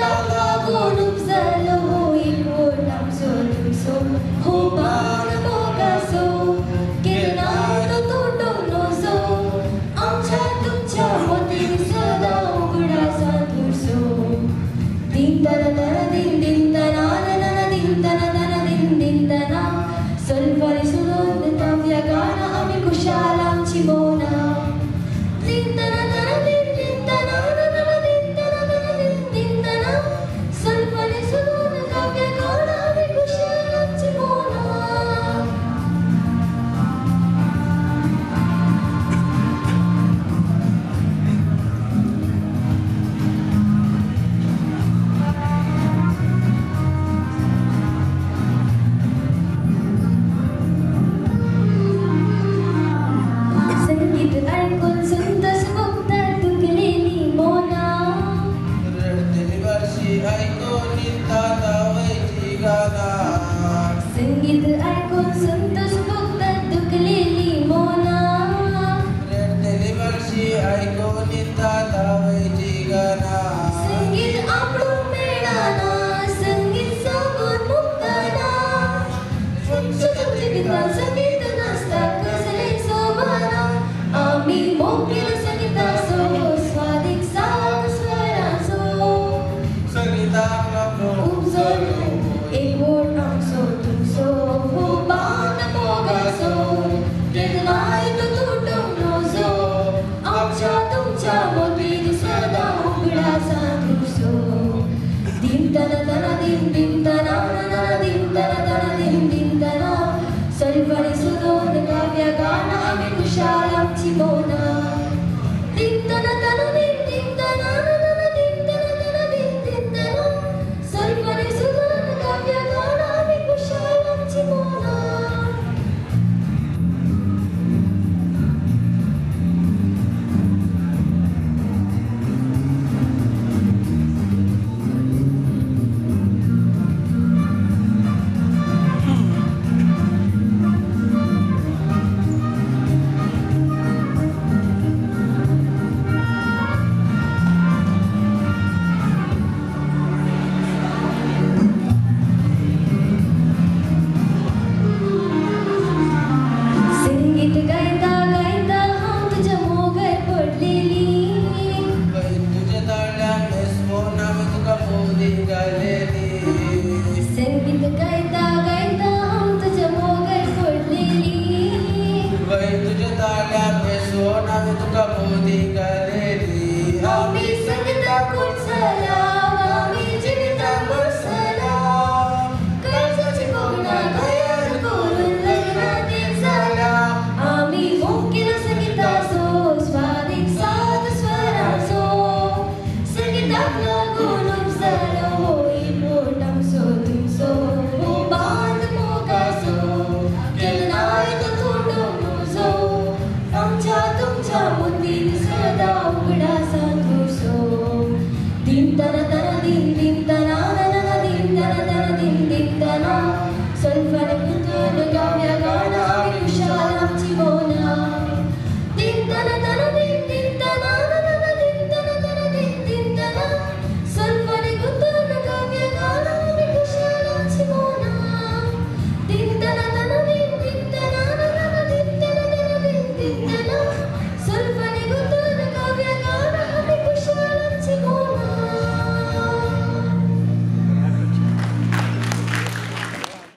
Tala gunung selalu ikut langsung Hubang bogaso Kirnai to tudung noso Amcha tumcha moti sadao gudasa durso Din tana tana din tana nana din tana din tana Solvari sunod tavya gana ami kushalam chimona Din tana tana din tana nana din tana Solvari sunod tavya gana ami kushalam chimona संगीत ऐकून सुंदर मुक्ता तुकलेली मोना रडतेली वर्षी ऐकून ताता वैची गाना संगीत ऐकून सुंदर मुक्ता तुकलेली मोना रडतेली वर्षी ऐकून ताता वैची गाना संगीत आपलं मेळाना संगीत सांगून मुक्ताना संगीत नसता कसले सोबाना आम्ही मोकेल संगीतासो स्वादिक साग स्वरासो संगीता उपजलो एक बोट आमचो तुमचो हुबान मोगासो केदनाय तो तुटून रोजो आमच्या तुमच्या मोती सदा उघडाचा तुसो दिन तन